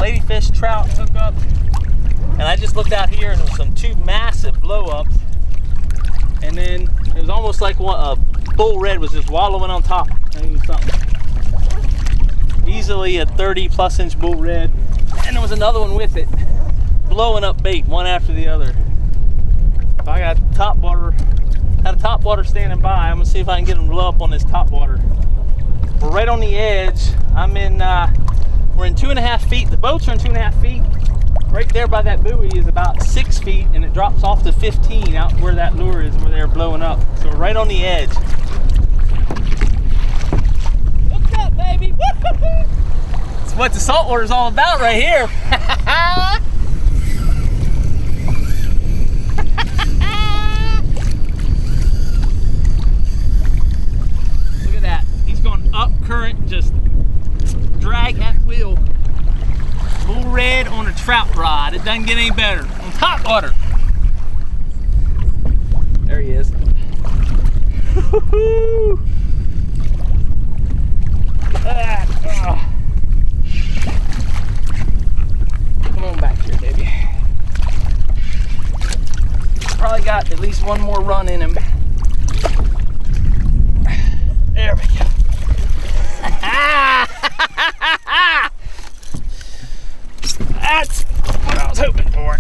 ladyfish, trout hookup. And I just looked out here and there was some two massive blow-ups. And then it was almost like a bull red was just wallowing on top. I think it was something. Easily a 30+ inch bull red. And there was another one with it, blowing up bait one after the other. If I got topwater, had a topwater standing by, I'm gonna see if I can get them to blow up on this topwater. We're right on the edge. I'm in, we're in 2.5 feet. The boats are in 2.5 feet. Right there by that buoy is about 6 feet, and it drops off to 15 out where that lure is, where they're blowing up. So we're right on the edge. Hooked up, baby. Woo-hoo-hoo. That's what the saltwater is all about right here. Look at that. He's going up current, just drag at will. Bull red on a trout rod. It doesn't get any better. On topwater. There he is. Come on back here, baby. Probably got at least one more run in him. There we go. That's what I was hoping for.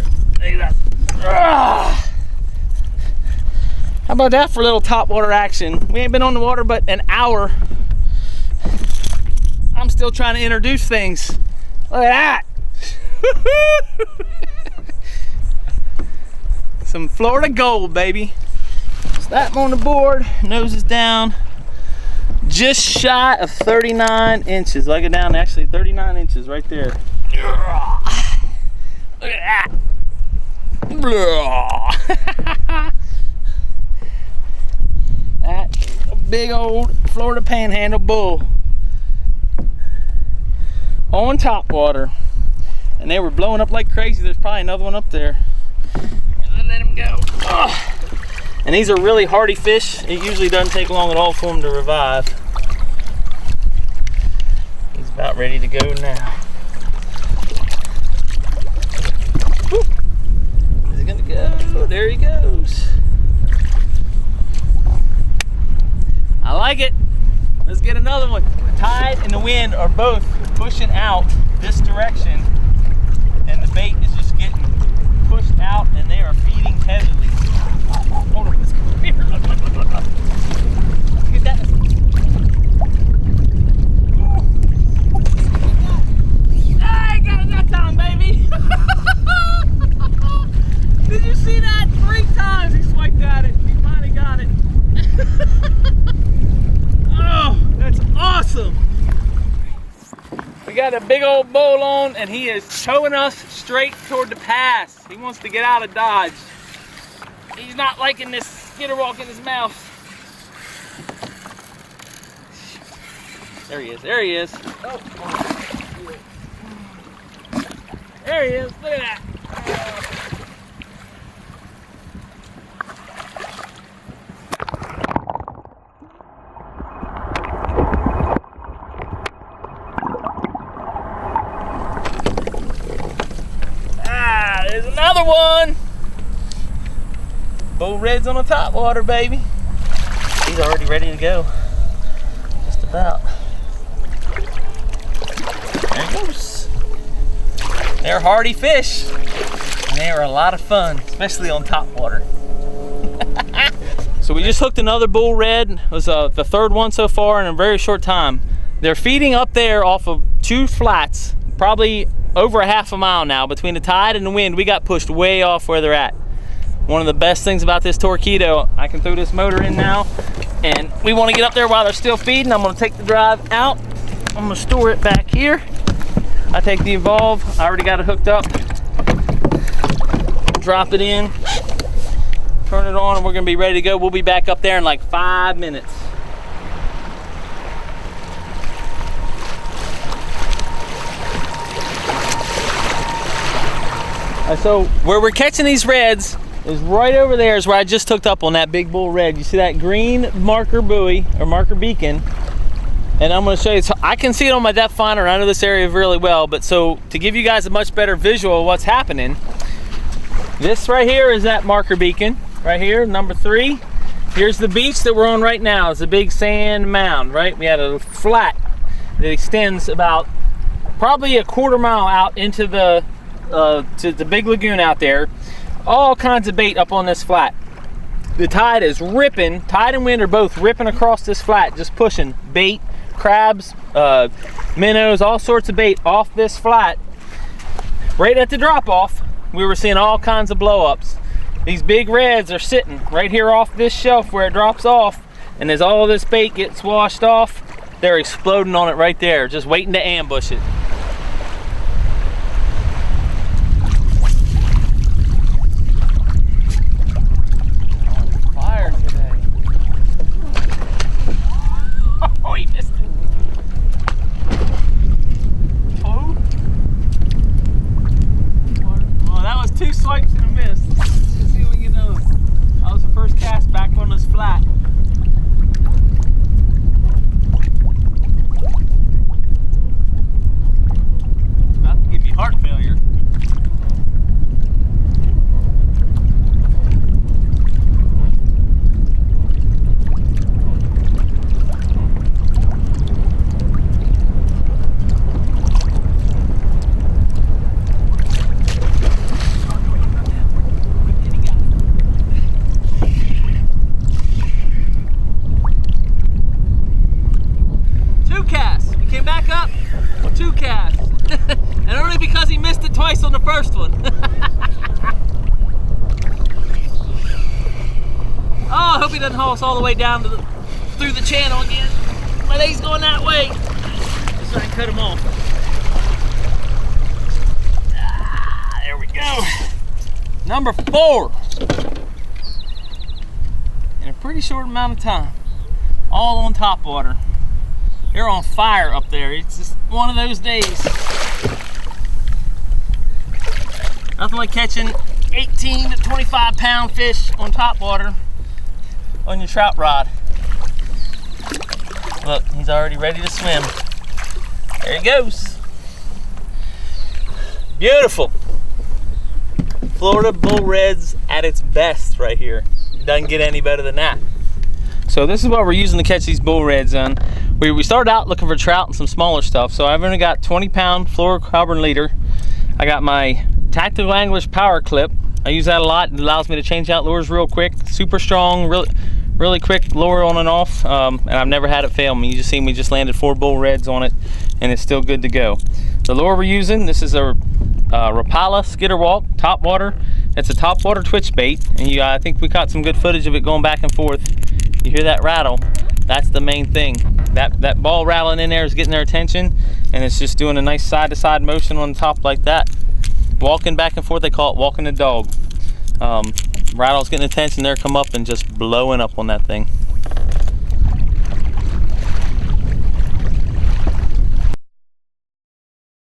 How about that for a little topwater action? We ain't been on the water but an hour. I'm still trying to introduce things. Look at that. Some Florida gold, baby. So that on the board, nose is down. Just shy of 39 inches. Look it down, actually 39 inches right there. Look at that. That's a big old Florida panhandle bull on topwater. And they were blowing up like crazy. There's probably another one up there. Let him go. And these are really hardy fish. It usually doesn't take long at all for them to revive. He's about ready to go now. Woo. Is he gonna go? There he goes. I like it. Let's get another one. The tide and the wind are both pushing out this direction, and the bait is just getting pushed out, and they are feeding heavily. Hold on, let's go here. Look. Let's get that. I got it that time, baby. Did you see that? 3 times he swiped at it. He finally got it. Oh, that's awesome. We got a big old bull on, and he is towing us straight toward the pass. He wants to get out of Dodge. He's not liking this skitter walk in his mouth. There he is, there he is. Oh. There he is, look at that. There's another one. Bull red's on the topwater, baby. He's already ready to go. Just about. There he goes. They're hardy fish. And they are a lot of fun, especially on topwater. So we just hooked another bull red. It was the 3rd one so far in a very short time. They're feeding up there off of 2 flats, probably over a half a mile now. Between the tide and the wind, we got pushed way off where they're at. One of the best things about this Torpedo, I can throw this motor in now, and we want to get up there while they're still feeding. I'm going to take the drive out. I'm going to store it back here. I take the Evolve. I already got it hooked up. Drop it in. Turn it on, and we're going to be ready to go. We'll be back up there in like 5 minutes. So where we're catching these reds is right over there is where I just hooked up on that big bull red. You see that green marker buoy or marker beacon? And I'm going to show you, so I can see it on my depth finder, and I know this area really well, but so to give you guys a much better visual of what's happening, this right here is that marker beacon, right here, number 3. Here's the beach that we're on right now. It's a big sand mound, right? We had a flat that extends about probably a 1/4 mile out into the to the big lagoon out there. All kinds of bait up on this flat. The tide is ripping, tide and wind are both ripping across this flat, just pushing bait, crabs, minnows, all sorts of bait off this flat. Right at the drop off, we were seeing all kinds of blow ups. These big reds are sitting right here off this shelf where it drops off, and as all this bait gets washed off, they're exploding on it right there, just waiting to ambush it. On fire today. Oh, he missed it. Oh. Well, that was 2 swipes and a miss. Let's see if we can get another. That was the first cast back on this flat. About to give you heart failure. Back up, 2 casts. And only because he missed it twice on the first one. Oh, I hope he doesn't haul us all the way down to through the channel again. My leg's going that way. Just so I can cut him off. There we go. Number 4. In a pretty short amount of time. All on Topwater. They're on fire up there. It's just one of those days. Nothing like catching 18 to 25 pound fish on Topwater on your trout rod. Look, he's already ready to swim. There he goes. Beautiful. Florida bull reds at its best right here. Doesn't get any better than that. So this is what we're using to catch these bull reds on. We started out looking for trout and some smaller stuff. So I've only got 20-pound fluorocarbon leader. I got my Tactical Angler's power clip. I use that a lot. It allows me to change out lures real quick. Super strong, really quick lure on and off. And I've never had it fail me. You just see me just landed 4 bull reds on it, and it's still good to go. The lure we're using, this is a Rapala Skitterwalk Topwater. It's a Topwater twitch bait, and I think we caught some good footage of it going back and forth. You hear that rattle? That's the main thing. That ball rattling in there is getting their attention, and it's just doing a nice side-to-side motion on the top like that. Walking back and forth, they call it walking the dog. Rattle's getting attention, there come up and just blowing up on that thing.